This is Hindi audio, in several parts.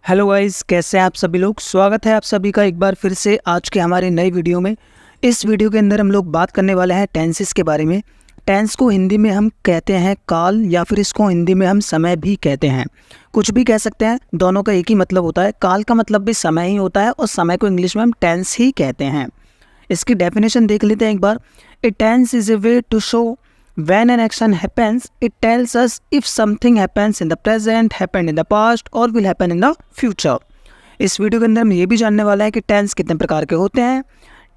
हेलो गाइस, कैसे हैं आप सभी लोग। स्वागत है आप सभी का एक बार फिर से आज के हमारे नए वीडियो में। इस वीडियो के अंदर हम लोग बात करने वाले हैं टेंसेस के बारे में। टेंस को हिंदी में हम कहते हैं काल, या फिर इसको हिंदी में हम समय भी कहते हैं। कुछ भी कह सकते हैं, दोनों का एक ही मतलब होता है। काल का मतलब भी समय ही होता है और समय को इंग्लिश में हम टेंस ही कहते हैं। इसकी डेफिनेशन देख लेते हैं एक बार। A tense is a way to show when an action happens, it tells us if something happens in the present, happened in the past or will happen in the future। इस वीडियो के अंदर हम ये भी जानने वाला है कि टेंस कितने प्रकार के होते हैं,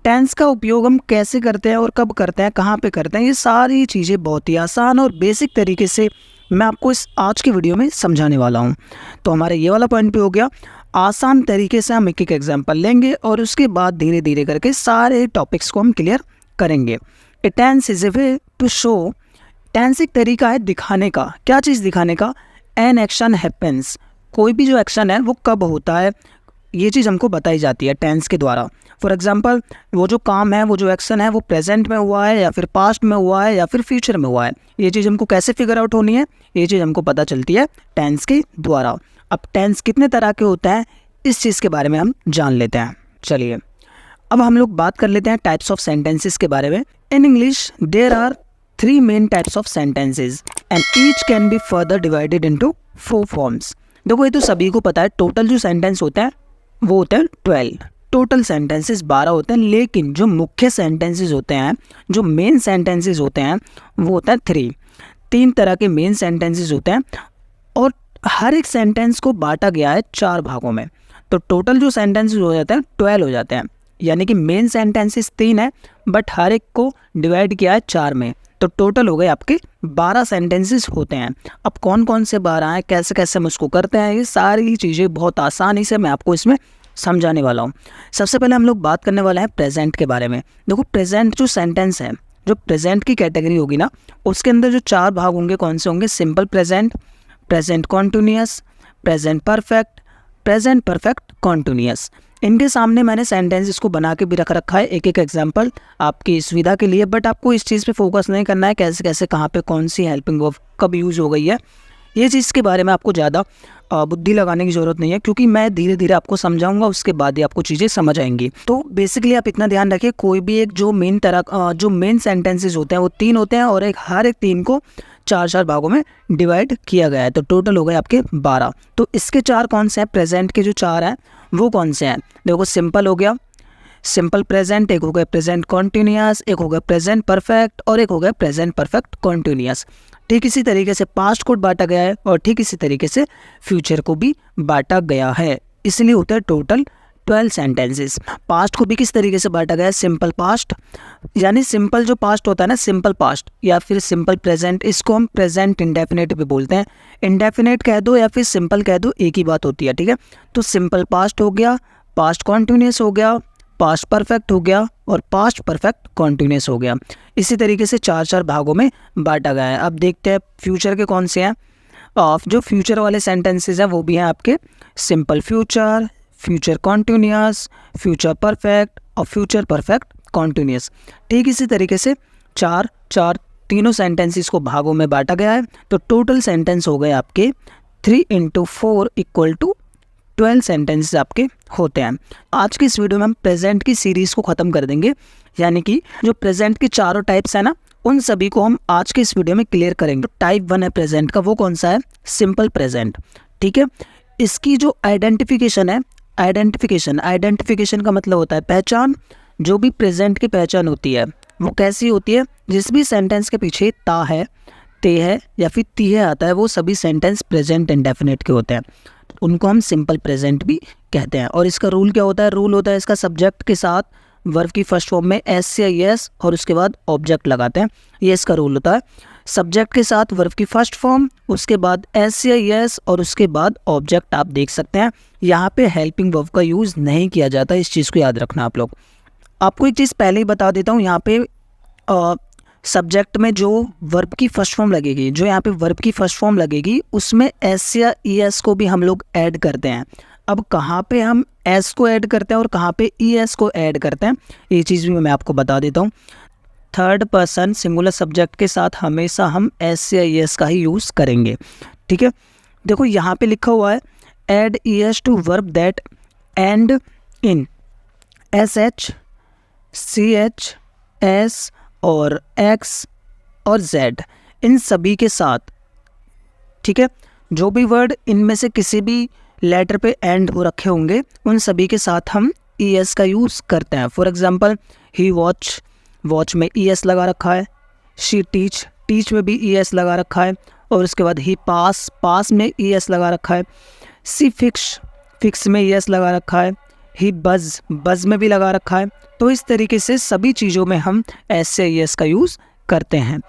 टेंस का उपयोग हम कैसे करते हैं और कब करते हैं, कहाँ पे करते हैं। ये सारी चीज़ें बहुत ही आसान और बेसिक तरीके से मैं आपको इस आज की वीडियो में समझाने वाला हूँ। तो हमारे ये वाला पॉइंट भी हो गया। आसान तरीके से हम एक एक एग्जाम्पल लेंगे और उसके बाद धीरे धीरे करके सारे टॉपिक्स को हम क्लियर करेंगे। A tense is a way to show, tense एक तरीका है दिखाने का। क्या चीज़ दिखाने का? एन एक्शन हैपेंस, कोई भी जो एक्शन है वो कब होता है, ये चीज़ हमको बताई जाती है टेंस के द्वारा। फॉर एग्जांपल, वो जो काम है, वो जो एक्शन है, वो प्रेजेंट में हुआ है या फिर पास्ट में हुआ है या फिर फ्यूचर में हुआ है। ये चीज़ हमको कैसे फिगर आउट होनी है, ये चीज़ हमको पता चलती है टेंस के द्वारा। अब टेंस कितने तरह के होते हैं, इस चीज़ के बारे में हम जान लेते हैं। चलिए अब हम लोग बात कर लेते हैं टाइप्स ऑफ सेंटेंसेस के बारे में। In English there are 3 main types of sentences and each can be further divided into 4 forms। देखो ये तो सभी को पता है, टोटल जो सेंटेंस होता है वो होता है 12। टोटल सेंटेंसेस 12 होते हैं, लेकिन जो मुख्य सेंटेंसेस होते हैं, जो मेन सेंटेंसेस होते हैं, वो होता है 3 तरह के मेन सेंटेंसेस होते हैं और हर एक सेंटेंस को बांटा गया है 4 भागों में। तो टोटल जो सेंटेंसेस हो जाते हैं 12 हो जाते हैं, यानी कि मेन सेंटेंसेस 3 है बट हर एक को डिवाइड किया है 4 में। तो टोटल हो गए आपके 12 सेंटेंसेस होते हैं। अब कौन कौन से 12 हैं, कैसे कैसे हम उसको करते हैं, ये सारी चीज़ें बहुत आसानी से मैं आपको इसमें समझाने वाला हूँ। सबसे पहले हम लोग बात करने वाले हैं प्रेजेंट के बारे में। देखो प्रेजेंट जो सेंटेंस है, जो प्रेजेंट की कैटेगरी होगी ना, उसके अंदर जो 4 भाग होंगे कौन से होंगे? Simple present, present continuous, present perfect, present perfect continuous. इनके सामने मैंने सेंटेंसेस को बना के भी रख रखा है, एक एक एग्जांपल आपकी सुविधा के लिए। बट आपको इस चीज़ पे फोकस नहीं करना है कैसे कैसे कहाँ पे कौन सी हेल्पिंग वर्ब कब यूज़ हो गई है, ये चीज़ के बारे में आपको ज़्यादा बुद्धि लगाने की ज़रूरत नहीं है, क्योंकि मैं धीरे धीरे आपको समझाऊंगा, उसके बाद ही आपको चीज़ें समझ आएंगी। तो बेसिकली आप इतना ध्यान रखिए, कोई भी एक जो मेन सेंटेंसेस होते हैं वो 3 होते हैं और हर एक 3 को 4 भागों में डिवाइड किया गया है। तो टोटल हो गए आपके 12। तो इसके 4 कौन से हैं? प्रेजेंट के जो 4 हैं वो कौन से हैं? देखो सिंपल हो गया, सिंपल प्रेजेंट, एक हो गया प्रेजेंट कॉन्टिन्यूअस, एक हो गया प्रेजेंट परफेक्ट और एक हो गया प्रेजेंट परफेक्ट कॉन्टिन्यूअस। ठीक इसी तरीके से पास्ट को बांटा गया है और ठीक इसी तरीके से फ्यूचर को भी बांटा गया है, इसलिए होता है टोटल 12 सेंटेंसेस। पास्ट को भी किस तरीके से बांटा गया है? सिंपल पास्ट, यानी सिंपल जो पास्ट होता है ना, सिंपल पास्ट या फिर सिंपल प्रेजेंट, इसको हम प्रेजेंट इंडेफिनेट भी बोलते हैं। इंडेफिनेट कह दो या फिर सिंपल कह दो, एक ही बात होती है, ठीक है। तो सिंपल पास्ट हो गया, पास्ट कॉन्टिन्यूअस हो गया, पास्ट परफेक्ट हो गया और पास्ट परफेक्ट कॉन्टिन्यूअस हो गया। इसी तरीके से 4 भागों में बांटा गया है। अब देखते हैं फ्यूचर के कौन से हैं। जो फ्यूचर वाले सेंटेंसेस हैं वो भी हैं आपके simple future, future continuous, future perfect और फ्यूचर परफेक्ट कॉन्टिन्यूअस। ठीक इसी तरीके से 4 तीनों सेंटेंसेस को भागों में बांटा गया है। तो टोटल सेंटेंस हो गए आपके 3 × 4 = 12 सेंटेंसेस आपके होते हैं। आज की इस वीडियो में हम प्रेजेंट की सीरीज़ को ख़त्म कर देंगे, यानी कि जो प्रेजेंट की 4 टाइप्स है ना, उन सभी को हम आज के इस वीडियो में क्लियर करेंगे। टाइप 1 है प्रेजेंट का, वो कौन सा है? सिंपल प्रेजेंट, ठीक है। इसकी जो आइडेंटिफिकेशन है, आइडेंटिफिकेशन का मतलब होता है पहचान। जो भी प्रेजेंट की पहचान होती है वो कैसी होती है? जिस भी सेंटेंस के पीछे ता है, ते है या फिर ती है आता है, वो सभी सेंटेंस प्रेजेंट इंडेफिनिट के होते हैं, उनको हम सिंपल प्रेजेंट भी कहते हैं। और इसका रूल क्या होता है? रूल होता है इसका सब्जेक्ट के साथ वर्ब की फर्स्ट फॉर्म में एस या एस और उसके बाद ऑब्जेक्ट लगाते हैं, ये इसका रूल होता है। सब्जेक्ट के साथ वर्ब की फर्स्ट फॉर्म, उसके बाद एस या एस और उसके बाद ऑब्जेक्ट। आप देख सकते हैं यहाँ पे हेल्पिंग वर्ब का यूज़ नहीं किया जाता, इस चीज़ को याद रखना आप लोग। आपको एक चीज़ पहले ही बता देता हूँ, यहाँ पे सब्जेक्ट में जो वर्ब की फर्स्ट फॉर्म लगेगी, जो यहाँ पे वर्ब की फर्स्ट फॉर्म लगेगी, उसमें एस या ई एस को भी हम लोग ऐड करते हैं। अब कहाँ पे हम एस को ऐड करते हैं और कहाँ पे ई एस को ऐड करते हैं, ये चीज़ भी मैं आपको बता देता हूँ। थर्ड पर्सन सिंगुलर सब्जेक्ट के साथ हमेशा हम एस या ई एस का ही यूज़ करेंगे, ठीक है। देखो यहाँ पे लिखा हुआ है add ES to verb that end in SH, CH, S और X और Z, इन सभी के साथ, ठीक है। जो भी वर्ड इनमें से किसी भी लेटर पे एंड हो रखे होंगे उन सभी के साथ हम ES का यूज़ करते हैं। For example he watch, watch में ES लगा रखा है। शी टीच, टीच में भी ES लगा रखा है। और उसके बाद ही पास, पास में ES लगा रखा है। सी फिक्स, फिक्स में ES लगा रखा है। ही बज़, बज़ में भी लगा रखा है। तो इस तरीके से सभी चीज़ों में हम एस से ES का यूज़ करते हैं।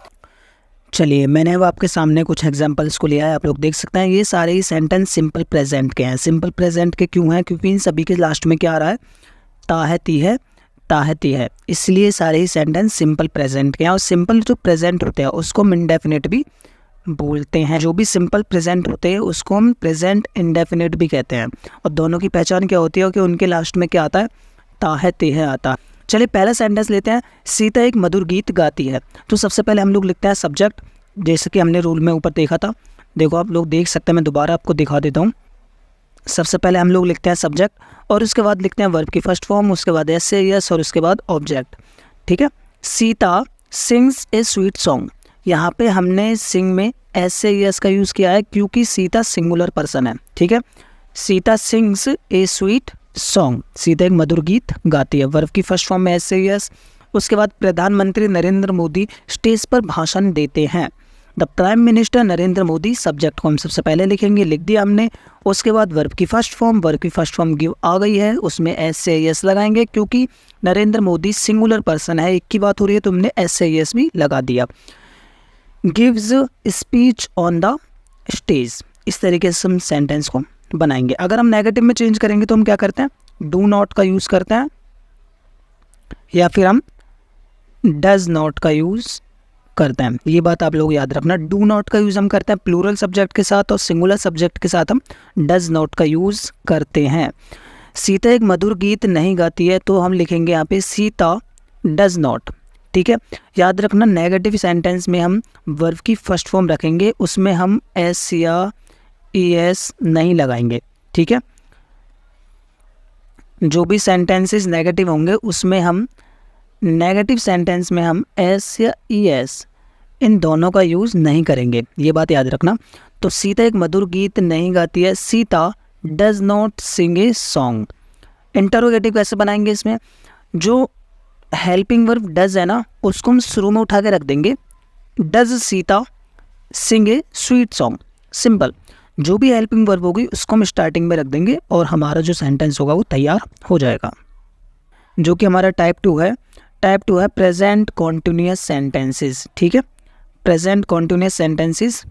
चलिए, मैंने अब आपके सामने कुछ एग्जांपल्स को लिया है, आप लोग देख सकते हैं। ये सारे ही सेंटेंस सिंपल प्रेजेंट के हैं। सिंपल प्रेजेंट के क्यों हैं? क्योंकि इन सभी के लास्ट में क्या आ रहा है? ता है, ती है, ता है, ती है, इसलिए सारे ही सेंटेंस सिंपल प्रेजेंट के हैं। और सिंपल जो प्रेजेंट होते हैं उसको हम इंडेफिनिट भी बोलते हैं। जो भी सिंपल प्रेजेंट होते हैं उसको हम प्रेजेंट इंडेफिनिट भी कहते हैं। और दोनों की पहचान क्या होती है कि उनके लास्ट में क्या आता है? ता है, ते है आता है। चलिए पहला सेंटेंस लेते हैं, सीता एक मधुर गीत गाती है। तो सबसे पहले हम लोग लिखते हैं सब्जेक्ट, जैसे कि हमने रूल में ऊपर देखा था। देखो आप लोग देख सकते हैं, मैं दोबारा आपको दिखा देता हूँ। सबसे पहले हम लोग लिखते हैं सब्जेक्ट और उसके बाद लिखते हैं वर्ब की फर्स्ट फॉर्म, उसके बाद एस से यस और उसके बाद ऑब्जेक्ट, ठीक है। सीता सिंग्स ए स्वीट सॉन्ग, यहाँ पे हमने सिंग में एस से यस का यूज़ किया है क्योंकि सीता सिंगुलर पर्सन है, ठीक है। सीता सिंग्स ए स्वीट सॉन्ग, सीता एक मधुर गीत गाती है, वर्ब की फर्स्ट फॉर्म में एस से यस। उसके बाद प्रधानमंत्री नरेंद्र मोदी स्टेज पर भाषण देते हैं। The prime minister Narendra Modi, subject को हम सबसे पहले लिखेंगे, लिख दिया हमने। उसके बाद वर्ब की फर्स्ट फॉर्म, वर्ब की फर्स्ट फॉर्म गिव आ गई है, उसमें एस से यस लगाएंगे क्योंकि नरेंद्र मोदी सिंगुलर पर्सन है, एक की बात हो रही है तो हमने एस से यस भी लगा दिया। Gives speech on the stage, इस तरीके से हम सेंटेंस को बनाएंगे। अगर हम नेगेटिव में चेंज करेंगे तो हम क्या करते हैं? डू नॉट का यूज़ करते हैं या फिर हम डज नॉट का यूज़ करते हैं। ये बात आप लोग याद रखना, डू नॉट का यूज़ हम करते हैं प्लूरल सब्जेक्ट के साथ और सिंगुलर सब्जेक्ट के साथ हम डज नॉट का यूज़ करते हैं। सीता एक मधुर गीत नहीं गाती है तो हम लिखेंगे यहाँ पे सीता डज नॉट, ठीक है। याद रखना नेगेटिव सेंटेंस में हम वर्ब की फर्स्ट फॉर्म रखेंगे, उसमें हम एस या ES नहीं लगाएंगे, ठीक है। जो भी सेंटेंसेस नेगेटिव होंगे उसमें हम नेगेटिव सेंटेंस में हम एस या ES इन दोनों का यूज़ नहीं करेंगे, ये बात याद रखना। तो सीता एक मधुर गीत नहीं गाती है, Sita does not sing a song. Interrogative कैसे बनाएंगे? इसमें जो हेल्पिंग वर्ब डज है ना उसको हम शुरू में उठा के रख देंगे, does Sita sing a sweet song, simple. जो भी हेल्पिंग वर्ब होगी उसको हम स्टार्टिंग में रख देंगे और हमारा जो सेंटेंस होगा वो तैयार हो जाएगा, जो कि हमारा टाइप 2 है। टाइप 2 है प्रेजेंट कॉन्टिन्यूअस सेंटेंसेस, ठीक है। प्रेजेंट कॉन्टिन्यूअस सेंटेंसेस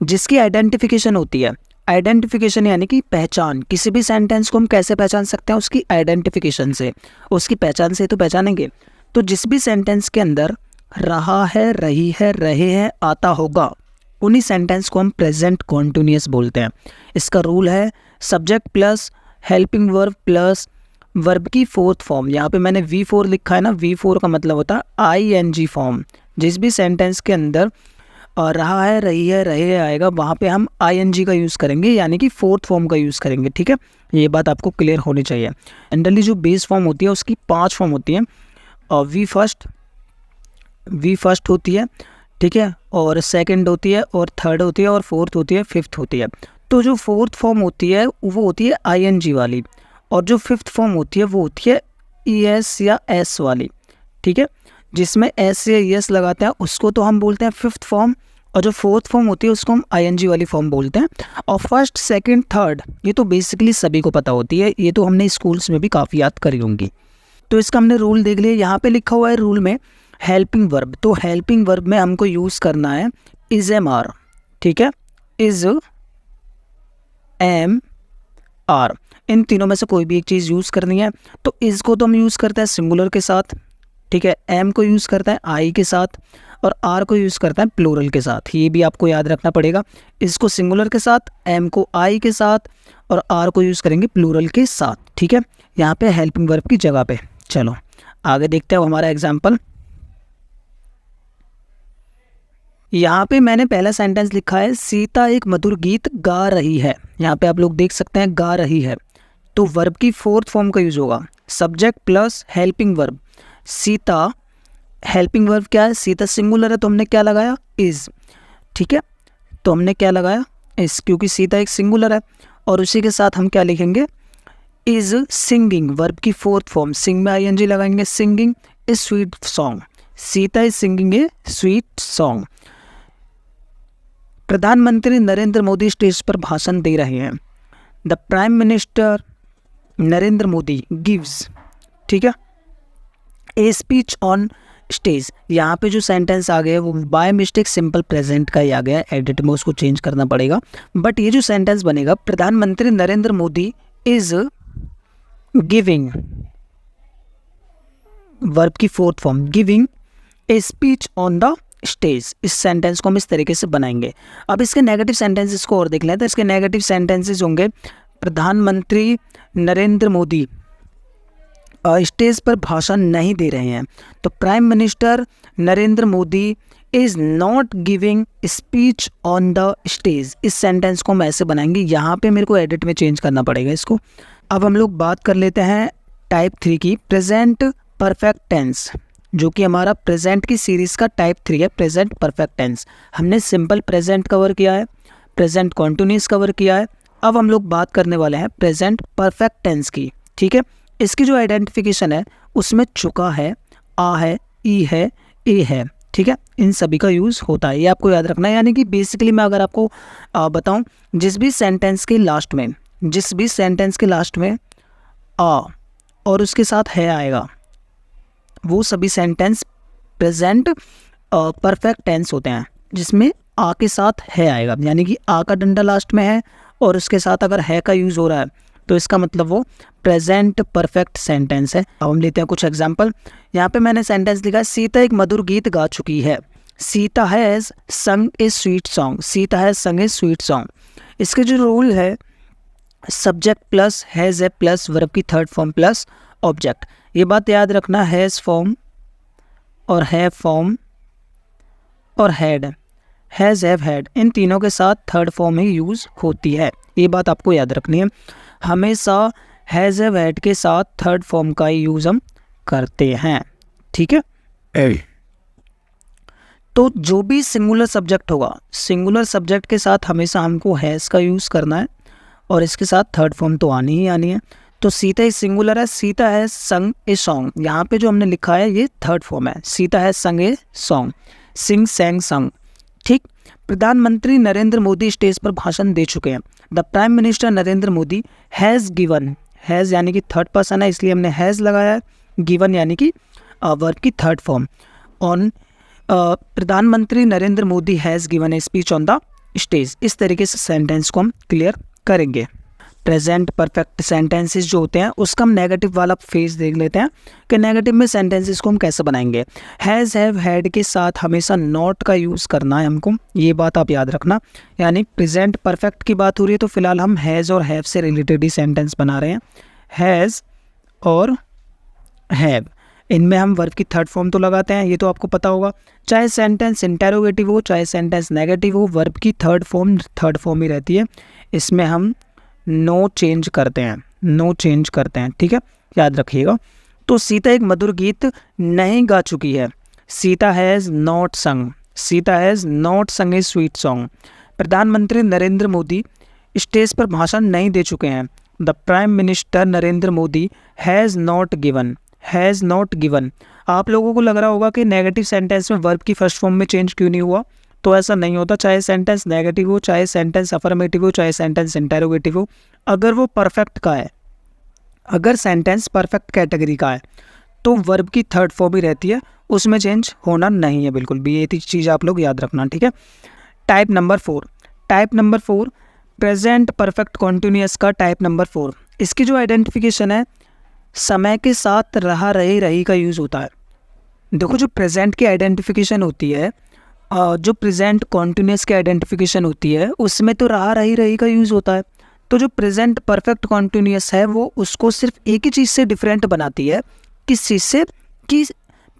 जिसकी आइडेंटिफिकेशन होती है, आइडेंटिफिकेशन यानी कि पहचान। किसी भी सेंटेंस को हम कैसे पहचान सकते हैं? उसकी आइडेंटिफिकेशन से, उसकी पहचान से तो पहचानेंगे। तो जिस भी सेंटेंस के अंदर रहा है, रही है, रहे हैं आता होगा, उन्हीं सेंटेंस को हम प्रेजेंट कॉन्टिन्यूअस बोलते हैं। इसका रूल है subject plus helping verb plus verb की फोर्थ फॉर्म। यहाँ पे मैंने V4 लिखा है ना, V4 का मतलब होता है ING फॉर्म। जिस भी सेंटेंस के अंदर रहा है, रही है, रहे आएगा वहाँ पे हम ING का यूज़ करेंगे, यानी कि फोर्थ फॉर्म का यूज़ करेंगे, ठीक है। ये बात आपको क्लियर होनी चाहिए। जनरली जो बेस फॉर्म होती है उसकी 5 फॉर्म होती हैं, और वी फर्स्ट होती है, ठीक है, और सेकंड होती है, और थर्ड होती है, और फोर्थ होती है, फिफ्थ होती है। तो जो फोर्थ फॉर्म होती है वो होती है ING वाली, और जो फिफ्थ फॉर्म होती है वो होती है ES या S वाली, ठीक है। जिसमें S या ES लगाते हैं उसको तो हम बोलते हैं फिफ्थ फॉर्म, और जो फोर्थ फॉर्म होती है उसको हम ING वाली फॉर्म बोलते हैं। और फर्स्ट, सेकंड, थर्ड ये तो बेसिकली सभी को पता होती है, ये तो हमने स्कूल्स में भी काफ़ी याद करी होंगी। तो इसका हमने रूल देख लिया। यहाँ पे लिखा हुआ है रूल में हेल्पिंग वर्ब, तो हेल्पिंग वर्ब में हमको यूज़ करना है इज एम आर, ठीक है, इज एम आर, इन तीनों में से कोई भी एक चीज़ यूज़ करनी है। तो इस को तो हम यूज़ करते हैं सिंगुलर के साथ, ठीक है, एम को यूज़ करता है आई के साथ, और आर को यूज़ करता है प्लूरल के साथ। ये भी आपको याद रखना पड़ेगा, इसको सिंगुलर के साथ, एम को आई के साथ, और आर को यूज़ करेंगे प्लूरल के साथ, ठीक है, यहाँ पे हेल्पिंग वर्ब की जगह पे। चलो आगे देखते हैं हमारा एग्जाम्पल। यहाँ पे मैंने पहला सेंटेंस लिखा है सीता एक मधुर गीत गा रही है। यहाँ पे आप लोग देख सकते हैं गा रही है, तो वर्ब की फोर्थ फॉर्म का यूज होगा subject plus helping verb. Sita, helping verb क्या है, सीता सिंगुलर है तो हमने क्या लगाया, इज। ठीक है, तो हमने क्या लगाया, इज, क्योंकि सीता एक सिंगुलर है। और उसी के साथ हम क्या लिखेंगे, इज सिंगिंग, वर्ब की फोर्थ फॉर्म, सिंग में आईएनजी लगाएंगे, singing a sweet song. Sita is singing a sweet song. प्रधानमंत्री नरेंद्र मोदी स्टेज पर भाषण दे रहे हैं। The prime minister Narendra Modi gives, ठीक है, ए स्पीच ऑन स्टेज। यहाँ पे जो सेंटेंस आ गया वो बाय मिस्टेक सिंपल प्रेजेंट का ही आ गया, एडिट में उसको चेंज करना पड़ेगा। बट ये जो सेंटेंस बनेगा, प्रधानमंत्री Narendra Modi is giving, verb की fourth form, giving a speech on the stage. इस सेंटेंस को हम इस तरीके से बनाएंगे। अब इसके नेगेटिव सेंटेंसेस को और देख लें तो इसके नेगेटिव सेंटेंसेस होंगे, प्रधानमंत्री नरेंद्र मोदी स्टेज पर भाषण नहीं दे रहे हैं, तो prime minister Narendra Modi is not giving speech on the stage. इस सेंटेंस को हम ऐसे बनाएंगे, यहाँ पे मेरे को एडिट में चेंज करना पड़ेगा इसको। अब हम लोग बात कर लेते हैं टाइप 3 की, प्रेजेंट परफेक्ट टेंस, जो कि हमारा प्रेजेंट की सीरीज़ का टाइप 3 है, प्रेजेंट परफेक्ट टेंस। हमने सिंपल प्रेजेंट कवर किया है, प्रेजेंट कॉन्टिन्यूस कवर किया है। अब हम लोग बात करने वाले हैं प्रेजेंट परफेक्ट टेंस की। ठीक है, इसकी जो आइडेंटिफिकेशन है उसमें चुका है, आ है, ई है, ए है। ठीक है, इन सभी का यूज़ होता है, ये आपको याद रखना है। यानी कि बेसिकली मैं अगर आपको बताऊं, जिस भी सेंटेंस के लास्ट में आ और उसके साथ है आएगा, वो सभी सेंटेंस प्रेजेंट परफेक्ट टेंस होते हैं, जिसमें आ के साथ है आएगा। यानी कि आ का डंडा लास्ट में है और उसके साथ अगर है का यूज़ हो रहा है तो इसका मतलब वो प्रेजेंट परफेक्ट सेंटेंस है। अब हम लेते हैं कुछ एग्जांपल। यहाँ पे मैंने सेंटेंस लिखा है, सीता एक मधुर गीत गा चुकी है। सीता हैज़ संग ए स्वीट सॉन्ग, सीता हैज़ संग ए स्वीट सॉन्ग। इसके जो रूल है, subject plus has a plus verb की थर्ड फॉर्म प्लस ऑब्जेक्ट। ये बात याद रखना, हैज़ फॉर्म और है फॉर्म और हैड, हैज़ हैव हैड, इन तीनों के साथ थर्ड फॉर्म ही यूज़ होती है। ये बात आपको याद रखनी है, हमेशा हैज़ हैव हैड के साथ थर्ड फॉर्म का ही यूज़ हम करते हैं। ठीक है, तो जो भी सिंगुलर सब्जेक्ट होगा, सिंगुलर सब्जेक्ट के साथ हमेशा हमको हैज़ का यूज़ करना है और इसके साथ थर्ड फॉर्म तो आनी ही आनी है। तो सीता एक सिंगुलर है, सीता है संग ए सॉन्ग, यहाँ पे जो हमने लिखा है ये थर्ड फॉर्म है, सीता है संग ए सॉन्ग, सिंग सैंग संग। ठीक, प्रधानमंत्री नरेंद्र मोदी स्टेज पर भाषण दे चुके हैं। The prime minister Narendra Modi has given, has यानी कि थर्ड पर्सन है इसलिए हमने हैज़ लगाया है, गिवन यानी कि वर्ब की थर्ड फॉर्म। ऑन प्रधानमंत्री Narendra Modi has given A speech on the stage. इस तरीके से सेंटेंस को हम क्लियर करेंगे। प्रेजेंट परफेक्ट सेंटेंसेस जो होते हैं उसका हम नेगेटिव वाला फेज देख लेते हैं कि नेगेटिव में सेंटेंसेस को हम कैसे बनाएंगे। हैज़ हैव हैड के साथ हमेशा नॉट का यूज़ करना है हमको, ये बात आप याद रखना। यानी प्रेजेंट परफेक्ट की बात हो रही है तो फिलहाल हम हैज़ और हैव से रिलेटेड ही सेंटेंस बना रहे हैं। हैज़ और हैव, इनमें हम वर्ब की थर्ड फॉर्म तो लगाते हैं, ये तो आपको पता होगा। चाहे सेंटेंस इंटेरोगेटिव हो चाहे सेंटेंस नेगेटिव हो, वर्ब की थर्ड फॉर्म ही रहती है। इसमें हम नो चेंज करते हैं, ठीक है, याद रखिएगा। तो सीता एक मधुर गीत नहीं गा चुकी है। सीता हैज़ नॉट संग ए स्वीट सॉन्ग। प्रधानमंत्री नरेंद्र मोदी स्टेज पर भाषण नहीं दे चुके हैं। The prime minister Narendra Modi has not given. आप लोगों को लग रहा होगा कि नेगेटिव सेंटेंस में वर्ब की फर्स्ट फॉर्म में चेंज क्यों नहीं हुआ, तो ऐसा नहीं होता। चाहे सेंटेंस नेगेटिव हो, चाहे सेंटेंस अफर्मेटिव हो, चाहे सेंटेंस इंटेरोगेटिव हो, अगर वो परफेक्ट का है, अगर सेंटेंस परफेक्ट कैटेगरी का है तो वर्ब की थर्ड फॉर्म ही रहती है, उसमें चेंज होना नहीं है बिल्कुल भी। ये चीज़ आप लोग याद रखना, ठीक है। Type number 4 present perfect continuous का टाइप नंबर 4। इसकी जो आइडेंटिफिकेशन है, समय के साथ रहा रही का यूज़ होता है। देखो, जो प्रेजेंट की आइडेंटिफिकेशन होती है, जो प्रेजेंट कॉन्टिन्यूअस की आइडेंटिफिकेशन होती है, उसमें तो रहा रही का यूज़ होता है। तो जो प्रेजेंट परफेक्ट कॉन्टिन्यूअस है वो उसको सिर्फ एक ही चीज़ से डिफरेंट बनाती है। किस चीज़ से? कि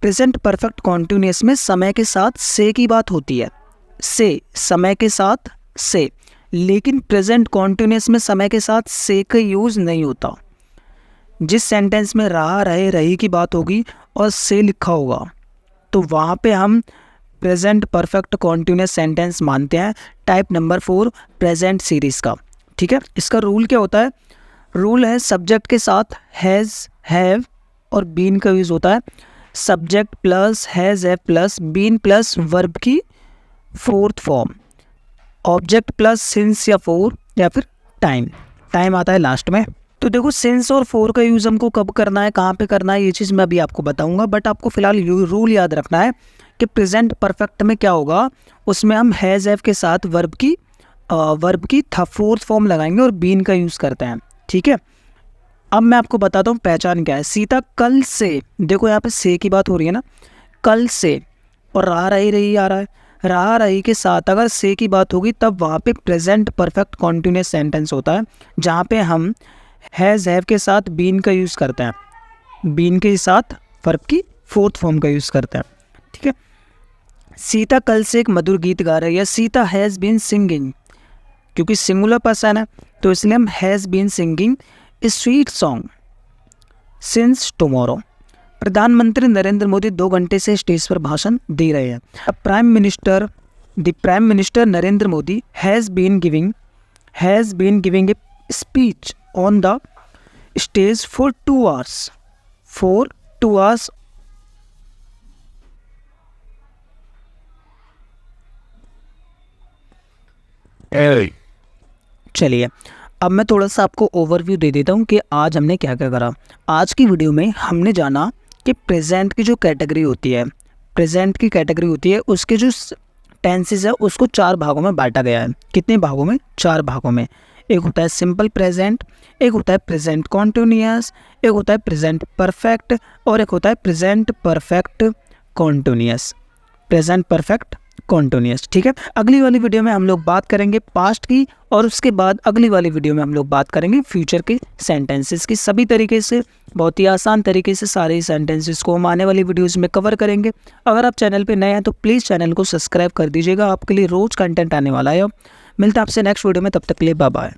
प्रेजेंट परफेक्ट कॉन्टिन्यूअस में समय के साथ से की बात होती है, से, समय के साथ से। लेकिन प्रेजेंट कॉन्टिन्यूस में समय के साथ से का यूज़ नहीं होता। जिस सेंटेंस में रहा, रहे, रही की बात होगी और से लिखा होगा तो वहाँ पे हम प्रेजेंट परफेक्ट कॉन्टिन्यूस सेंटेंस मानते हैं, टाइप नंबर 4 प्रेजेंट सीरीज़ का। ठीक है, इसका रूल क्या होता है? रूल है सब्जेक्ट के साथ हैज़, हैव और बीन का यूज़ होता है। Subject plus has, have plus been plus verb की fourth form, object plus since या फोर या फिर टाइम, टाइम आता है लास्ट में। तो देखो सिंस और फोर का यूज़ हमको कब करना है, कहाँ पे करना है, ये चीज़ मैं अभी आपको बताऊंगा। बट आपको फिलहाल रूल याद रखना है कि प्रेजेंट परफेक्ट में क्या होगा, उसमें हम हैज़, हैव के साथ वर्ब की फोर्थ फॉर्म लगाएंगे और बीन का यूज़ करते हैं। ठीक है, अब मैं आपको बताता हूँ पहचान क्या है। सीता कल से, देखो यहाँ पे से की बात हो रही है ना, कल से, और रहा, रही, रही आ रहा है, रहा, रही के साथ अगर से की बात होगी तब वहाँ पे प्रेजेंट परफेक्ट कॉन्टिन्यूस सेंटेंस होता है, जहाँ पे हम हैज़, हैव के साथ बीन का यूज़ करते हैं, बीन के साथ वर्ब की फोर्थ फॉर्म का यूज़ करते हैं। ठीक है, सीता कल से एक मधुर गीत गा रही है, सीता हैज़ बीन सिंगिंग, क्योंकि सिंगुलर पर्सन है तो इसलिए हम has been singing a sweet song since tomorrow. प्रधानमंत्री नरेंद्र मोदी 2 घंटे से स्टेज पर भाषण दे रहे हैं। The prime minister Narendra Modi has been giving a speech on the stage for 2 hours। चलिए अब मैं थोड़ा सा आपको ओवरव्यू दे देता हूँ कि आज हमने क्या क्या करा। आज की वीडियो में हमने जाना कि प्रेजेंट की जो कैटेगरी होती है, उसके जो टेंसेस है उसको 4 भागों में बांटा गया है। कितने भागों में? 4 भागों में। एक होता है सिंपल प्रेजेंट, एक होता है प्रेजेंट कॉन्टिन्यूअस, एक होता है प्रेजेंट परफेक्ट और एक होता है प्रेजेंट परफेक्ट कॉन्टिन्यूअस। ठीक है, अगली वाली वीडियो में हम लोग बात करेंगे पास्ट की और उसके बाद अगली वाली वीडियो में हम लोग बात करेंगे फ्यूचर के सेंटेंसेस की। सभी तरीके से, बहुत ही आसान तरीके से सारे सेंटेंसेस को हम आने वाली वीडियोस में कवर करेंगे। अगर आप चैनल पे नए हैं तो प्लीज़ चैनल को सब्सक्राइब कर दीजिएगा, आपके लिए रोज़ कंटेंट आने वाला है। मिलता है आपसे नेक्स्ट वीडियो में, तब तक के लिए बाय बाय।